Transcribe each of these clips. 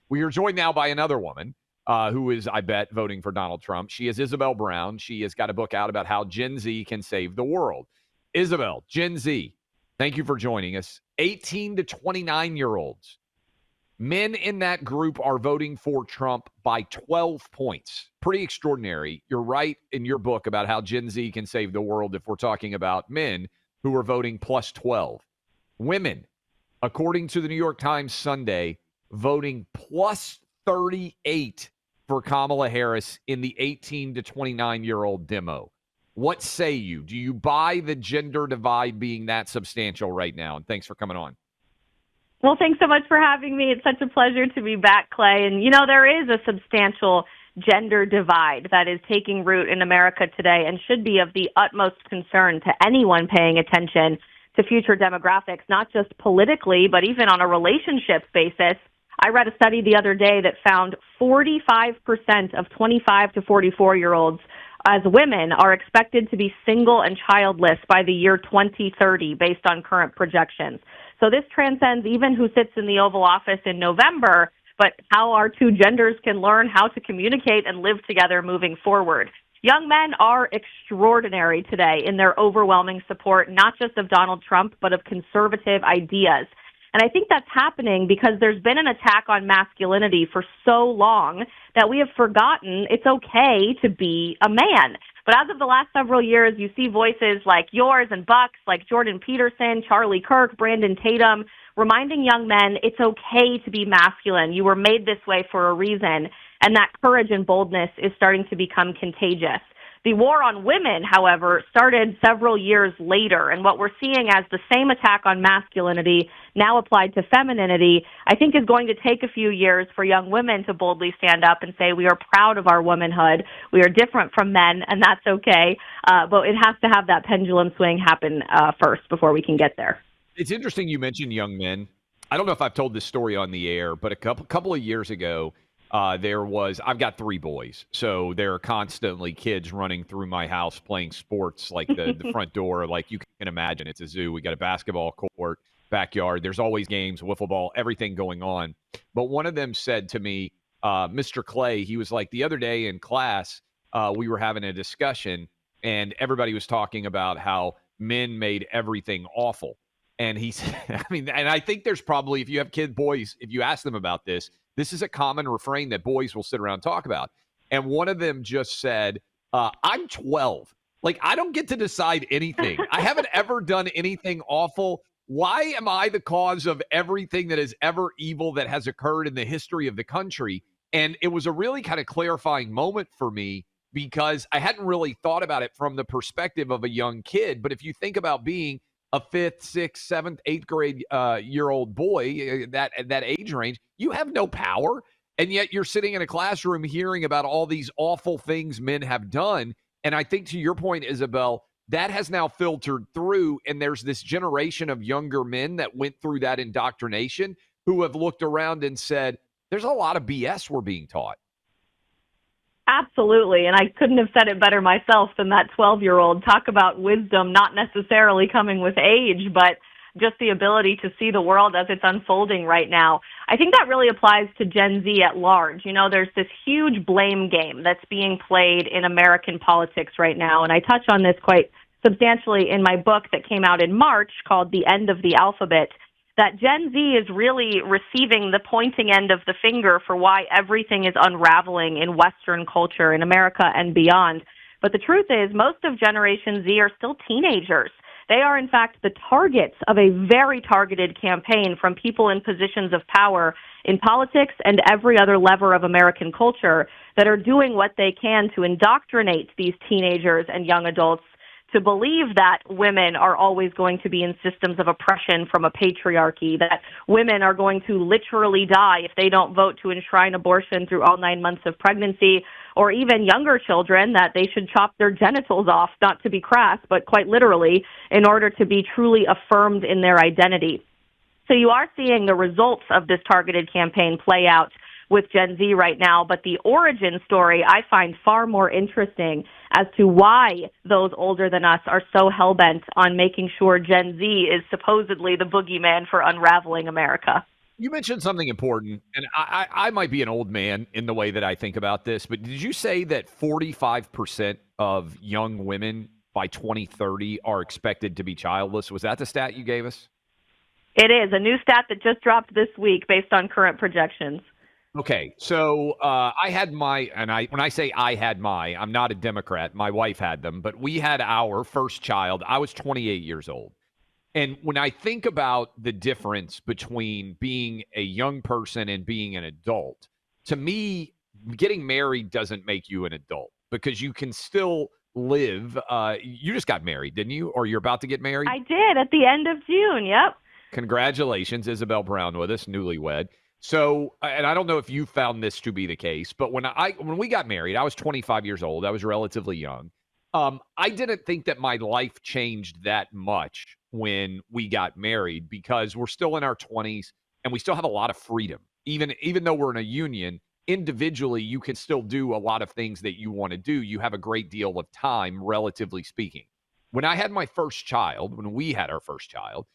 We are joined now by another woman who is, I bet, voting for Donald Trump. She is Isabel Brown. She has got a book out about how Gen Z can save the world. Isabel, Gen Z, thank you for joining us. 18 to 29-year-olds. Men in that group are voting for Trump by 12 points. Pretty extraordinary. You're right in your book about how Gen Z can save the world if we're talking about men who are voting plus 12. Women, according to the New York Times Sunday, voting plus 38 for Kamala Harris in the 18 to 29-year-old demo. What say you? Do you buy the gender divide being that substantial right now? And thanks for coming on. Well, thanks so much for having me. It's such a pleasure to be back, Clay. And, there is a substantial gender divide that is taking root in America today and should be of the utmost concern to anyone paying attention to future demographics, not just politically, but even on a relationship basis. I read a study the other day that found 45% of 25 to 44-year-olds as women are expected to be single and childless by the year 2030 based on current projections. So this transcends even who sits in the Oval Office in November, but how our two genders can learn how to communicate and live together moving forward. Young men are extraordinary today in their overwhelming support, not just of Donald Trump, but of conservative ideas. And I think that's happening because there's been an attack on masculinity for so long that we have forgotten it's okay to be a man. But as of the last several years, you see voices like yours and Buck's, like Jordan Peterson, Charlie Kirk, Brandon Tatum, reminding young men it's okay to be masculine. You were made this way for a reason. And that courage and boldness is starting to become contagious. The war on women, however, started several years later, and what we're seeing as the same attack on masculinity now applied to femininity, I think is going to take a few years for young women to boldly stand up and say, we are proud of our womanhood, we are different from men, and that's okay, but it has to have that pendulum swing happen first before we can get there. It's interesting you mentioned young men. I don't know if I've told this story on the air, but a couple of years ago, I've got 3 boys, so there are constantly kids running through my house playing sports, like the front door, like you can imagine. It's a zoo. We got a basketball court, backyard. There's always games, wiffle ball, everything going on. But one of them said to me, Mr. Clay, he was like, the other day in class, we were having a discussion, and everybody was talking about how men made everything awful. And he said, and I think there's probably, if you have boys, if you ask them about this is a common refrain that boys will sit around and talk about. And one of them just said, I'm 12. Like, I don't get to decide anything. I haven't ever done anything awful. Why am I the cause of everything that is ever evil that has occurred in the history of the country? And it was a really kind of clarifying moment for me because I hadn't really thought about it from the perspective of a young kid. But if you think about being a 5th, 6th, 7th, 8th grade year-old boy, that age range, you have no power. And yet you're sitting in a classroom hearing about all these awful things men have done. And I think to your point, Isabel, that has now filtered through. And there's this generation of younger men that went through that indoctrination who have looked around and said, there's a lot of BS we're being taught. Absolutely, and I couldn't have said it better myself than that 12-year-old. Talk about wisdom not necessarily coming with age, but just the ability to see the world as it's unfolding right now. I think that really applies to Gen Z at large. There's this huge blame game that's being played in American politics right now, and I touch on this quite substantially in my book that came out in March called The End of the Alphabet, that Gen Z is really receiving the pointing end of the finger for why everything is unraveling in Western culture in America and beyond. But the truth is, most of Generation Z are still teenagers. They are, in fact, the targets of a very targeted campaign from people in positions of power in politics and every other lever of American culture that are doing what they can to indoctrinate these teenagers and young adults to believe that women are always going to be in systems of oppression from a patriarchy, that women are going to literally die if they don't vote to enshrine abortion through all 9 months of pregnancy, or even younger children that they should chop their genitals off, not to be crass, but quite literally, in order to be truly affirmed in their identity. So you are seeing the results of this targeted campaign play out with Gen Z right now, but the origin story I find far more interesting as to why those older than us are so hell-bent on making sure Gen Z is supposedly the boogeyman for unraveling America. You mentioned something important, and I might be an old man in the way that I think about this, but did you say that 45% of young women by 2030 are expected to be childless? Was that the stat you gave us? It is a new stat that just dropped this week based on current projections. Okay, so I had my, and when I say I had my, I'm not a Democrat. My wife had them, but we had our first child. I was 28 years old. And when I think about the difference between being a young person and being an adult, to me, getting married doesn't make you an adult because you can still live. You just got married, didn't you? Or you're about to get married? I did at the end of June. Yep. Congratulations, Isabel Brown with us, newlywed. So, and I don't know if you found this to be the case, but when we got married, I was 25 years old. I was relatively young. I didn't think that my life changed that much when we got married because we're still in our 20s and we still have a lot of freedom. Even though we're in a union, individually you can still do a lot of things that you want to do. You have a great deal of time, relatively speaking. When I had my first child, when we had our first child,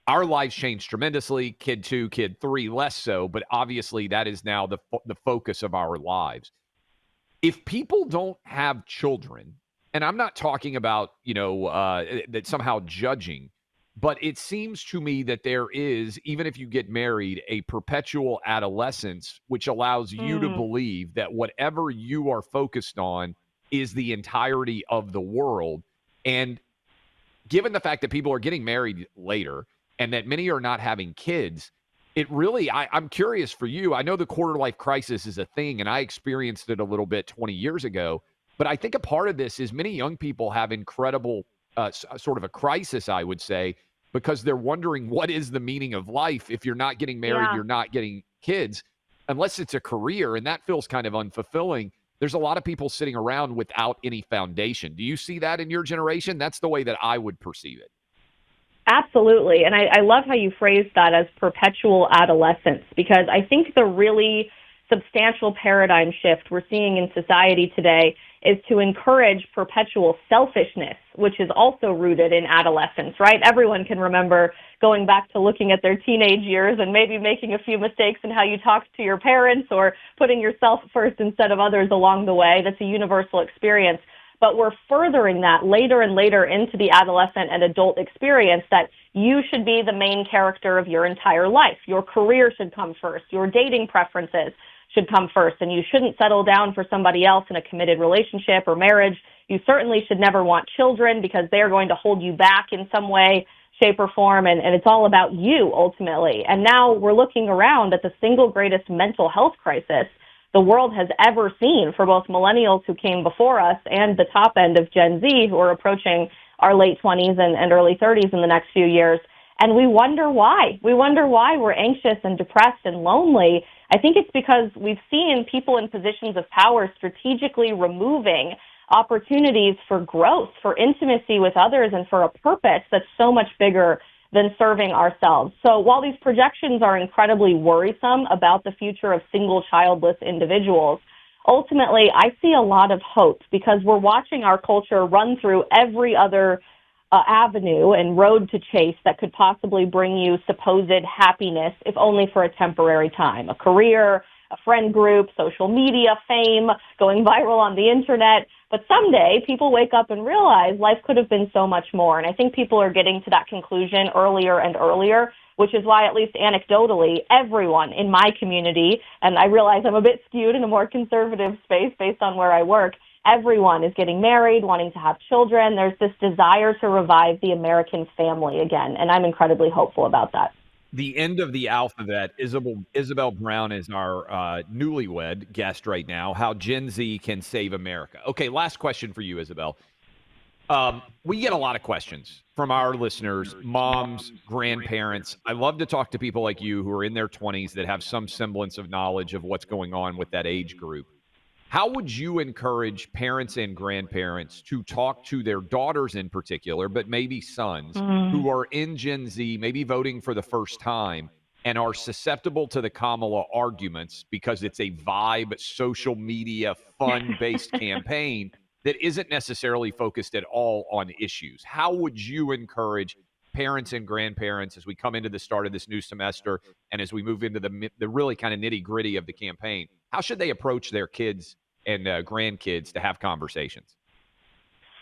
our lives changed tremendously. Kid 2, kid 3, less so, but obviously that is now the focus of our lives. If people don't have children, and I'm not talking about that somehow judging, but it seems to me that there is, even if you get married, a perpetual adolescence which allows you to Mm. believe that whatever you are focused on is the entirety of the world. And given the fact that people are getting married later and that many are not having kids, it really, I'm curious for you. I know the quarter life crisis is a thing, and I experienced it a little bit 20 years ago. But I think a part of this is many young people have incredible, sort of a crisis, I would say, because they're wondering what is the meaning of life if you're not getting married, Yeah. you're not getting kids, unless it's a career, and that feels kind of unfulfilling. There's a lot of people sitting around without any foundation. Do you see that in your generation? That's the way that I would perceive it. Absolutely. And I love how you phrased that as perpetual adolescence, because I think the really substantial paradigm shift we're seeing in society today is to encourage perpetual selfishness, which is also rooted in adolescence, right? Everyone can remember going back to looking at their teenage years and maybe making a few mistakes in how you talked to your parents or putting yourself first instead of others along the way. That's a universal experience. But we're furthering that later and later into the adolescent and adult experience that you should be the main character of your entire life. Your career should come first. Your dating preferences should come first. And you shouldn't settle down for somebody else in a committed relationship or marriage. You certainly should never want children because they are going to hold you back in some way, shape, or form. And it's all about you ultimately. And now we're looking around at the single greatest mental health crisis the world has ever seen for both millennials who came before us and the top end of Gen Z who are approaching our late 20s and early 30s in the next few years. And we wonder why. We wonder why we're anxious and depressed and lonely. I think it's because we've seen people in positions of power strategically removing opportunities for growth, for intimacy with others, and for a purpose that's so much bigger than serving ourselves. So while these projections are incredibly worrisome about the future of single childless individuals, ultimately I see a lot of hope because we're watching our culture run through every other avenue and road to chase that could possibly bring you supposed happiness, if only for a temporary time. A career, a friend group, social media, fame, going viral on the internet. But someday people wake up and realize life could have been so much more. And I think people are getting to that conclusion earlier and earlier, which is why, at least anecdotally, everyone in my community, and I realize I'm a bit skewed in a more conservative space based on where I work, everyone is getting married, wanting to have children. There's this desire to revive the American family again, and I'm incredibly hopeful about that. The end of the alphabet. Isabel Brown is our newlywed guest right now. How Gen Z can save America. Okay, last question for you, Isabel. We get a lot of questions from our listeners, moms, grandparents. I love to talk to people like you who are in their 20s that have some semblance of knowledge of what's going on with that age group. How would you encourage parents and grandparents to talk to their daughters in particular, but maybe sons Mm. who are in Gen Z, maybe voting for the first time and are susceptible to the Kamala arguments because it's a vibe, social media, fun based campaign that isn't necessarily focused at all on issues? How would you encourage parents and grandparents, as we come into the start of this new semester and as we move into the really kind of nitty gritty of the campaign, how should they approach their kids and grandkids to have conversations?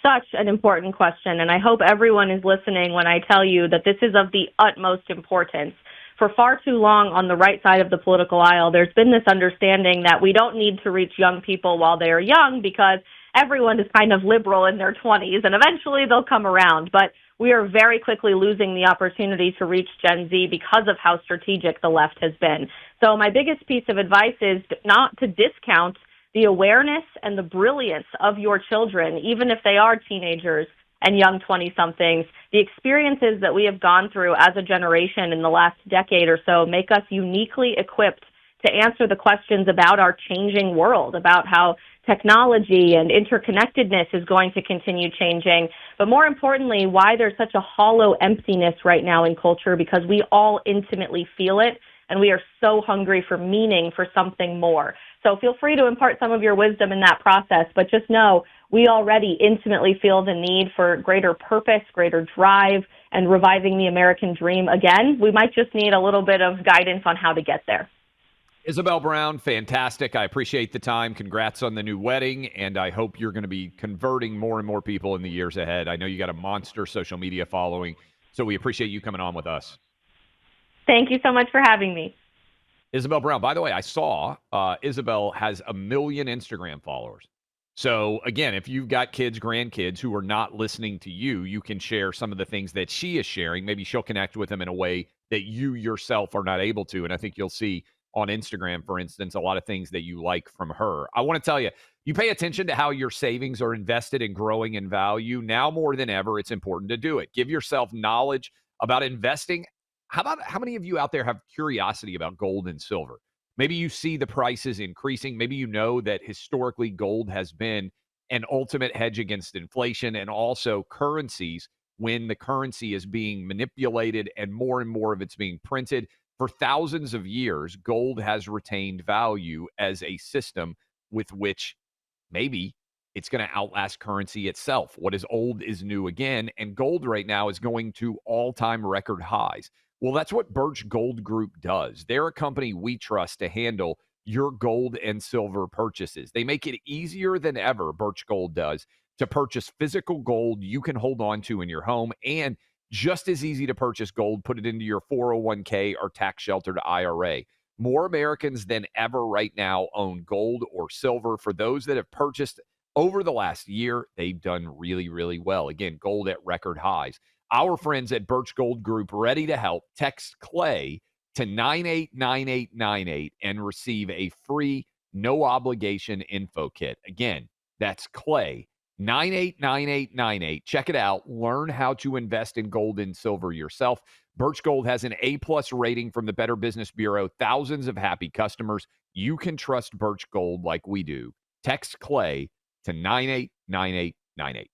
Such an important question, and I hope everyone is listening when I tell you that this is of the utmost importance. For far too long on the right side of the political aisle, there's been this understanding that we don't need to reach young people while they are young because everyone is kind of liberal in their 20s, and eventually they'll come around. But we are very quickly losing the opportunity to reach Gen Z because of how strategic the left has been. So my biggest piece of advice is not to discount the awareness and the brilliance of your children, even if they are teenagers and young 20-somethings. The experiences that we have gone through as a generation in the last decade or so make us uniquely equipped to answer the questions about our changing world, about how technology and interconnectedness is going to continue changing, but more importantly, why there's such a hollow emptiness right now in culture, because we all intimately feel it, and we are so hungry for meaning, for something more. So feel free to impart some of your wisdom in that process, but just know we already intimately feel the need for greater purpose, greater drive, and reviving the American dream again. We might just need a little bit of guidance on how to get there. Isabel Brown, fantastic. I appreciate the time. Congrats on the new wedding, and I hope you're going to be converting more and more people in the years ahead. I know you got a monster social media following, so we appreciate you coming on with us. Thank you so much for having me. Isabel Brown. By the way, I saw Isabel has 1 million Instagram followers. So again, if you've got kids, grandkids who are not listening to you, you can share some of the things that she is sharing. Maybe she'll connect with them in a way that you yourself are not able to. And I think you'll see on Instagram, for instance, a lot of things that you like from her. I want to tell you, you pay attention to how your savings are invested and growing in value. Now more than ever, it's important to do it. Give yourself knowledge about investing. How many of you out there have curiosity about gold and silver? Maybe you see the prices increasing. Maybe you know that historically gold has been an ultimate hedge against inflation and also currencies when the currency is being manipulated and more of it's being printed. For thousands of years, gold has retained value as a system with which maybe it's going to outlast currency itself. What is old is new again, and gold right now is going to all-time record highs. Well, that's what Birch Gold Group does. They're a company we trust to handle your gold and silver purchases. They make it easier than ever, Birch Gold does, to purchase physical gold you can hold on to in your home, and just as easy to purchase gold, put it into your 401k or tax-sheltered IRA. More Americans than ever right now own gold or silver. For those that have purchased over the last year, they've done really, really well. Again, gold at record highs. Our friends at Birch Gold Group, ready to help. Text Clay to 989898 and receive a free, no obligation info kit. Again, that's Clay, 989898. Check it out. Learn how to invest in gold and silver yourself. Birch Gold has an A+ rating from the Better Business Bureau. Thousands of happy customers. You can trust Birch Gold like we do. Text Clay to 989898.